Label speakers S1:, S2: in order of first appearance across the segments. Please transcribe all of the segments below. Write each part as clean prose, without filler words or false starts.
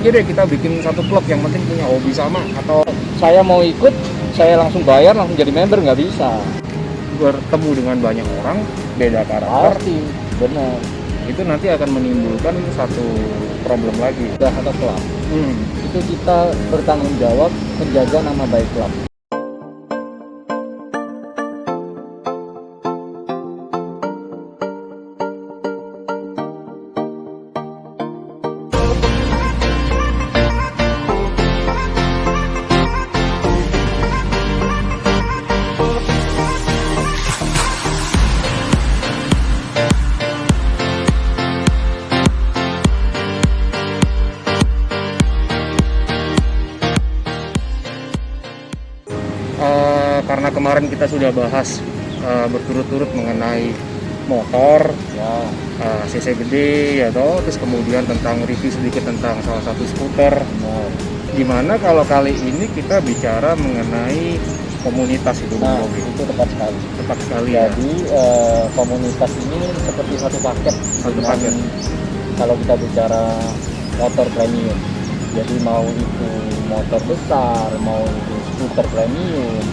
S1: Jadi deh kita bikin satu klub yang penting punya hobi sama, atau
S2: Saya mau ikut, saya langsung bayar, langsung jadi member, nggak bisa.
S1: bertemu dengan banyak orang beda karakter,
S2: Pasti, benar.
S1: itu nanti akan menimbulkan satu problem lagi.
S2: Udah atau klub, itu kita bertanggung jawab menjaga nama baik klub.
S1: Karena kemarin kita sudah bahas berturut-turut mengenai motor,
S2: Ya,
S1: CC gede ya toh, terus kemudian tentang review sedikit tentang salah satu skuter.
S2: benar.
S1: Gimana kalau kali ini kita bicara mengenai komunitas itu, Bang
S2: Nah,
S1: Bobi?
S2: itu tepat sekali.
S1: Tepat sekali ya.
S2: Jadi komunitas ini seperti satu paket.
S1: Satu
S2: dengan-
S1: paket.
S2: Kalau kita bicara motor premium, jadi mau itu motor besar, mau itu skuter premium,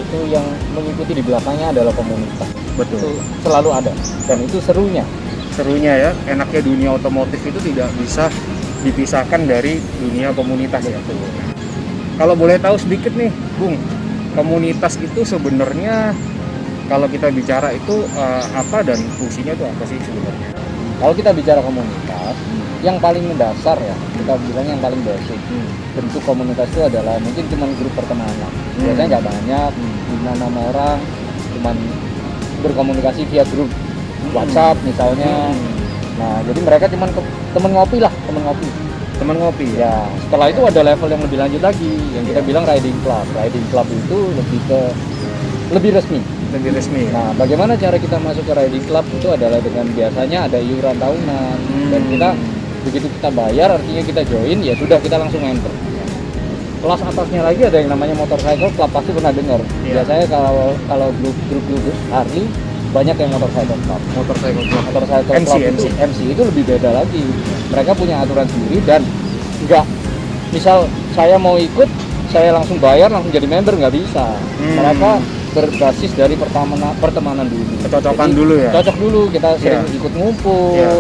S2: itu yang mengikuti di belakangnya adalah komunitas. Itu
S1: Betul.
S2: selalu ada, dan itu serunya.
S1: Serunya ya, enaknya dunia otomotif itu tidak bisa dipisahkan dari dunia komunitas ya. Kalau boleh tahu sedikit nih, Bung, komunitas itu sebenarnya kalau kita bicara itu apa dan fungsinya itu apa sih sebenarnya?
S2: Kalau kita bicara komunitas, yang paling mendasar ya, kita bilang yang paling basic. Bentuk komunitas itu adalah mungkin cuma grup pertemanan. Biasanya nggak banyak, 5-6 orang, cuman berkomunikasi via grup WhatsApp misalnya. Nah, jadi mereka cuman temen ngopi lah, temen ngopi.
S1: Teman ngopi ya.
S2: Ya, setelah itu ada level yang lebih lanjut lagi, yang kita bilang riding club. Riding club itu lebih resmi.
S1: Lebih resmi ya.
S2: Nah, bagaimana cara kita masuk ke riding club itu adalah dengan biasanya ada iuran tahunan, dan kita begitu kita bayar, artinya kita join, ya sudah kita langsung enter. Kelas atasnya lagi ada yang namanya motorcycle club, pasti pernah dengar.
S1: Iya.
S2: Biasanya kalau grup Harley banyak yang motorcycle club.
S1: Motorcycle club.
S2: Motorcycle
S1: MC,
S2: club itu MC itu lebih beda lagi. Mereka punya aturan sendiri dan enggak, misal saya mau ikut, saya langsung bayar, langsung jadi member, nggak bisa. Mereka berbasis dari pertemanan dulu.
S1: Kecocokan
S2: Jadi,
S1: dulu ya.
S2: Cocok dulu, kita sering
S1: Iya.
S2: ikut ngumpul.
S1: Iya.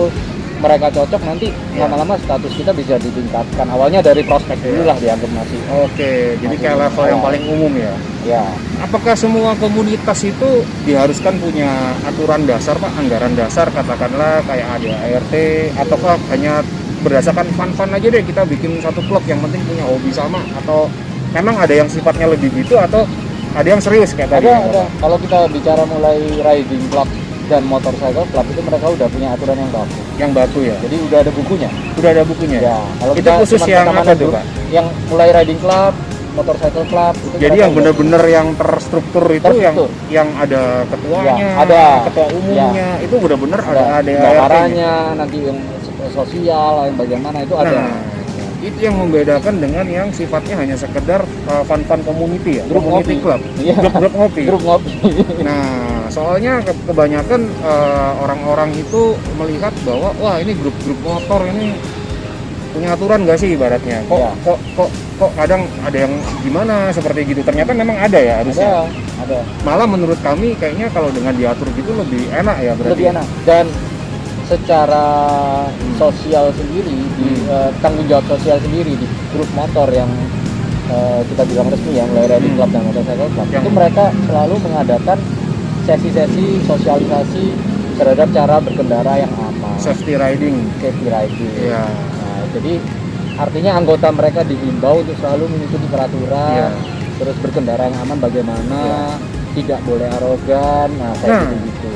S2: Mereka cocok, nanti
S1: Iya.
S2: lama-lama status kita bisa ditingkatkan. Awalnya dari prospek dulu lah, dianggap masih.
S1: Oke, jadi kayak level yang paling umum ya.
S2: Ya,
S1: Apakah semua komunitas itu diharuskan punya aturan dasar, Pak? Anggaran dasar katakanlah kayak ADART, ataukah hanya berdasarkan fun-fun aja deh kita bikin satu klub yang penting punya hobi sama, atau memang ada yang sifatnya lebih gitu, atau ada yang serius kayak tadi?
S2: ada. Kalau kita bicara mulai riding club dan motorcycle club itu mereka udah punya aturan yang baku.
S1: Yang baku ya?
S2: Jadi udah ada bukunya.
S1: Udah ada bukunya?
S2: Ya, kalau
S1: Itu
S2: kita
S1: khusus
S2: cuman
S1: yang
S2: pertemanan
S1: apa tuh,
S2: grup,
S1: Pak?
S2: yang mulai riding club, motorcycle club itu
S1: Jadi
S2: mereka
S1: yang
S2: udah
S1: bener-bener yang terstruktur itu
S2: Terstruktur.
S1: yang ada ketuanya,
S2: Ya, ada.
S1: ketua umumnya, itu bener-bener ada ADART-nya.
S2: Bakarannya, nanti yang sosial, yang bagaimana itu ada.
S1: Nah, itu yang membedakan dengan yang sifatnya hanya sekedar fun-fun community ya,
S2: Grup
S1: community
S2: ngopi.
S1: club,
S2: Iya.
S1: grup ngopi.
S2: Grup ngopi.
S1: Nah, soalnya kebanyakan orang-orang itu melihat bahwa wah ini grup-grup motor ini punya aturan nggak sih ibaratnya? Kok,
S2: Iya.
S1: kok kadang ada yang gimana seperti gitu. Ternyata memang ada ya harusnya.
S2: Ada.
S1: Malah menurut kami kayaknya kalau dengan diatur gitu lebih enak ya berarti.
S2: Lebih enak. Dan secara sosial sendiri, tanggung jawab sosial sendiri di grup motor yang kita bilang resmi ya, mulai riding club dan motorcycle club,
S1: Yang-
S2: itu mereka selalu mengadakan sesi-sesi sosialisasi terhadap cara berkendara yang aman,
S1: Safety riding.
S2: safety riding.
S1: Iya.
S2: Nah, jadi artinya anggota mereka dihimbau untuk selalu mengikuti peraturan,
S1: Iya.
S2: terus berkendara yang aman bagaimana, tidak boleh arogan, nah kayak
S1: Nah.
S2: gitu-gitu.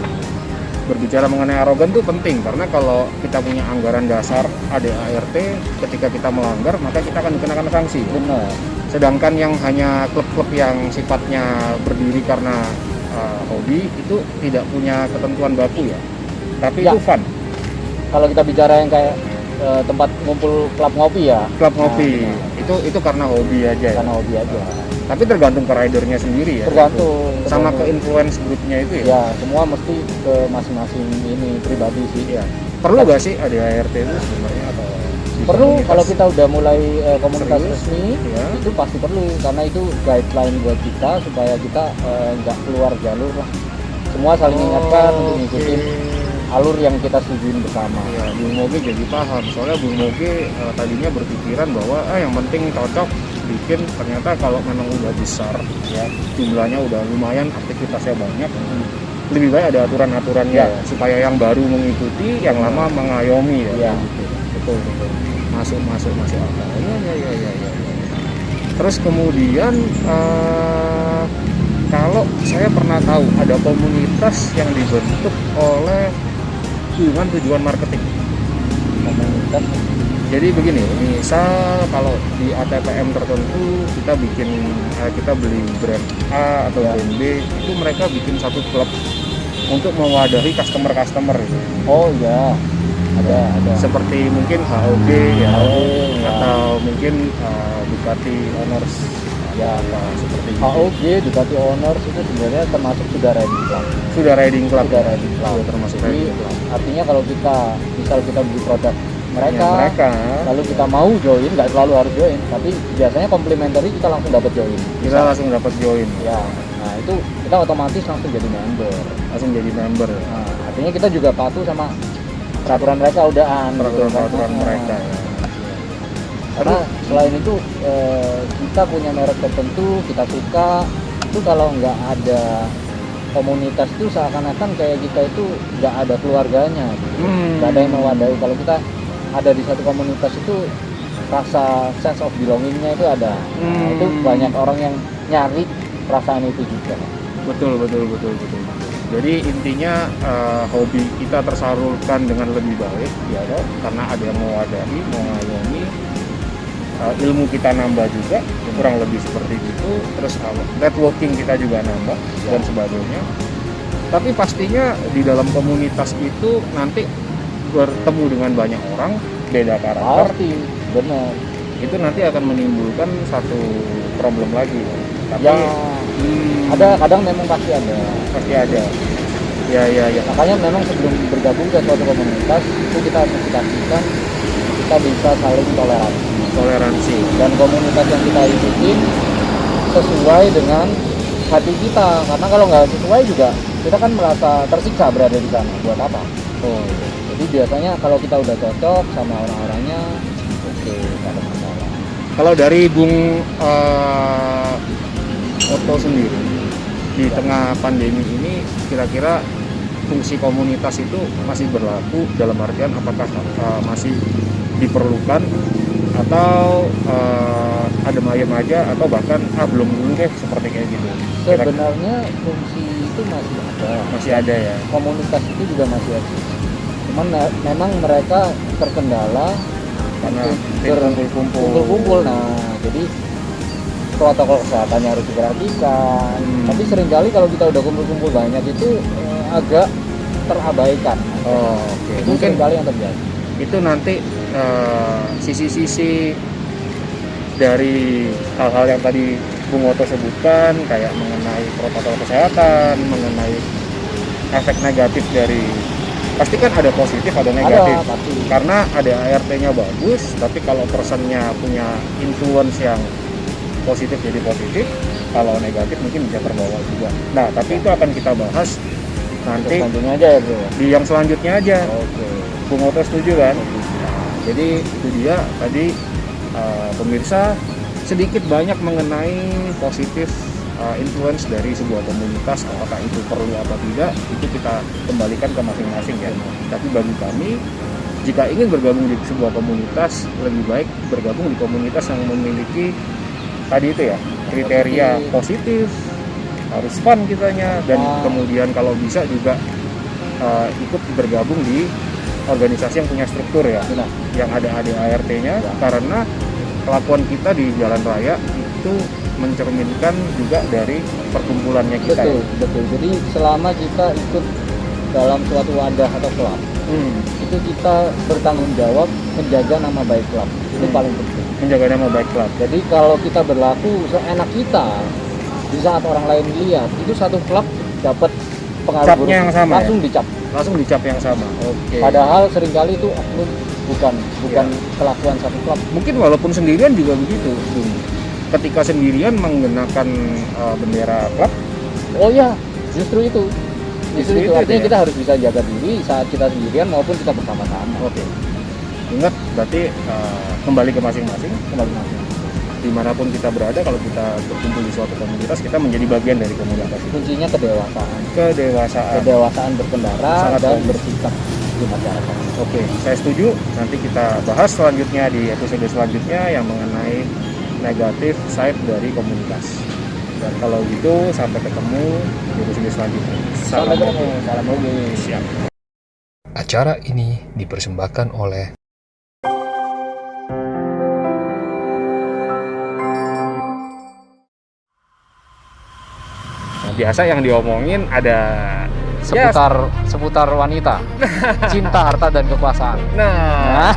S1: Berbicara mengenai arogan tuh penting karena kalau kita punya anggaran dasar ADART, ketika kita melanggar maka kita akan dikenakan sanksi.
S2: Benar.
S1: Sedangkan yang hanya klub-klub yang sifatnya berdiri karena hobi itu tidak punya ketentuan baku ya. Tapi
S2: Ya.
S1: itu fun.
S2: Kalau kita bicara yang kayak tempat ngumpul klub ngopi ya,
S1: Klub ngopi
S2: Nah,
S1: itu karena hobi aja ya.
S2: karena hobi aja.
S1: Tapi tergantung ke ridernya sendiri ya.
S2: Tergantung.
S1: Sama ke
S2: tergantung.
S1: influence grupnya itu ya.
S2: Ya, semua mesti ke masing-masing ini pribadi sih.
S1: Iya. Perlu gak sih ADART itu sebenarnya atau?
S2: Perlu kalau kita udah mulai komunitas
S1: Serius?
S2: resmi,
S1: Ya.
S2: itu pasti perlu karena itu guideline buat kita supaya kita nggak keluar jalur lah. Semua saling ingatkan untuk ngikutin alur yang kita setujuin bersama.
S1: Ya, Bung Moge jadi paham. Soalnya Bung Moge tadinya berpikiran bahwa yang penting cocok bikin, ternyata kalau memang udah besar ya, jumlahnya udah lumayan, aktivitasnya banyak, lebih baik ada aturan-aturan ya,
S2: Iya.
S1: supaya yang baru mengikuti, yang lama mengayomi ya.
S2: Iya.
S1: Gitu. Betul. Masuk akal. Ya. Terus kemudian kalau saya pernah tahu ada komunitas yang dibentuk oleh dengan tujuan marketing.
S2: Komunitas
S1: Jadi begini, misal kalau di ATPM tertentu kita beli brand A atau
S2: Ya.
S1: brand B, itu mereka bikin satu klub untuk mewadahi customer gitu.
S2: oh ya ada
S1: Seperti mungkin HOG ya,
S2: HOG, ya.
S1: atau mungkin Ducati Honors
S2: Ya.
S1: apa seperti itu.
S2: HOG Ducati Honors itu sebenarnya termasuk sudah riding club.
S1: Sudah riding club.
S2: Sudah riding club.
S1: Sudah termasuk
S2: Jadi
S1: riding club.
S2: artinya kalau misal kita beli produk
S1: Ya, mereka
S2: lalu kita mau join, nggak selalu harus join, tapi biasanya complimentary kita langsung dapat join.
S1: kita langsung dapat join,
S2: Ya, nah itu kita otomatis langsung jadi member.
S1: langsung jadi member.
S2: Nah, artinya kita juga patuh sama peraturan mereka udahan.
S1: Peraturan
S2: Nah,
S1: mereka ya.
S2: Karena selain itu kita punya merek tertentu, kita suka, itu kalau nggak ada komunitas itu seakan-akan kayak kita itu nggak ada keluarganya, gitu. Nggak ada yang mewadahi. Kalau kita ada di satu komunitas itu rasa sense of belongingnya itu ada. Nah, itu banyak orang yang nyari perasaan itu juga.
S1: Betul. Jadi intinya hobi kita tersalurkan dengan lebih baik ya, karena ada yang mewadahi, mengayomi, ilmu kita nambah juga, kurang lebih seperti itu. Terus networking kita juga nambah dan sebagainya. Tapi pastinya di dalam komunitas itu nanti bertemu dengan banyak orang beda karakter,
S2: Pasti, benar.
S1: itu nanti akan menimbulkan satu problem lagi. Tapi
S2: Ya, ada kadang memang pasti ada.
S1: pasti ada. Ya.
S2: Makanya memang sebelum bergabung ke suatu komunitas itu kita harus pastikan kita bisa saling
S1: Toleransi.
S2: dan komunitas yang kita ikutin sesuai dengan hati kita. Karena kalau nggak sesuai juga kita kan merasa tersiksa berada di sana. Buat apa?
S1: Oh,
S2: Jadi biasanya kalau kita udah cocok sama orang-orangnya, oke, nggak ada masalah.
S1: kalau dari Bung Otto sendiri di tengah pandemi ini, kira-kira fungsi komunitas itu masih berlaku, dalam artian apakah masih diperlukan atau adem ayem aja, atau bahkan belum dulu deh seperti kayak gitu.
S2: Sebenarnya fungsi itu
S1: Masih ada ya.
S2: komunitas itu juga masih ada. Cuman memang mereka terkendala
S1: Karena
S2: untuk kumpul-kumpul. Nah, jadi protokol kesehatannya harus diperhatikan. Tapi seringkali kalau kita udah kumpul-kumpul banyak itu agak terabaikan.
S1: Oh, oke.
S2: Itu
S1: Mungkin
S2: seringkali yang terjadi.
S1: itu nanti sisi-sisi dari hal-hal yang tadi Bung Otto sebutkan, kayak mengenai protokol kesehatan, mengenai efek negatif dari, pasti kan ada positif ada negatif.
S2: Ada, pasti.
S1: Karena ada ART-nya bagus, tapi kalau personnya punya influence yang positif jadi positif, kalau negatif mungkin bisa terbawa juga. Nah, tapi itu akan kita bahas nanti
S2: Selanjutnya aja ya, Bro.
S1: di yang selanjutnya aja.
S2: Oke.
S1: Bung Otto setuju kan? Nah, jadi itu dia tadi pemirsa, sedikit banyak mengenai positif influence dari sebuah komunitas, apakah itu perlu atau tidak, itu kita kembalikan ke masing-masing ya. Tapi bagi kami, jika ingin bergabung di sebuah komunitas, lebih baik bergabung di komunitas yang memiliki tadi itu ya, kriteria positif, harus fun kitanya, dan kemudian kalau bisa juga ikut bergabung di organisasi yang punya struktur ya,
S2: Benar.
S1: yang ada ADART-nya, karena kelakuan kita di jalan raya itu mencerminkan juga dari perkumpulannya kita.
S2: Betul, betul. Jadi selama kita ikut dalam suatu wadah atau klub, itu kita bertanggung jawab menjaga nama baik klub. Itu paling penting.
S1: Menjaga nama baik klub.
S2: Jadi kalau kita berlaku seenak kita, di saat orang lain lihat, itu satu klub dapat pengaruh
S1: Capnya yang sama,
S2: langsung
S1: ya?
S2: dicap.
S1: Langsung dicap yang sama. Oke.
S2: Padahal seringkali itu oknum bukan kelakuan satu klub.
S1: Mungkin walaupun sendirian juga begitu. Ketika sendirian menggunakan bendera klub,
S2: Oh ya, justru itu. Justru itu artinya
S1: ya?
S2: kita harus bisa jaga diri saat kita sendirian maupun kita bersama-sama.
S1: Oke. Ingat, berarti kembali ke masing-masing.
S2: Kembali masing.
S1: Dimanapun kita berada, kalau kita berkumpul di suatu komunitas, kita menjadi bagian dari komunitas itu.
S2: Kuncinya kedewasaan.
S1: Kedewasaan
S2: berkendara
S1: sangat
S2: dan
S1: bagus.
S2: bersikap di masyarakat.
S1: Oke, saya setuju. Nanti kita bahas selanjutnya di episode selanjutnya yang mengenai negatif side dari komunitas. Dan kalau gitu, sampai ketemu di episode selanjutnya.
S2: Sampai ketemu. Salam hobi.
S1: Siap.
S3: Acara ini dipersembahkan oleh
S1: Biasa yang diomongin ada
S2: Seputar wanita, cinta, harta dan kekuasaan.
S1: Nah,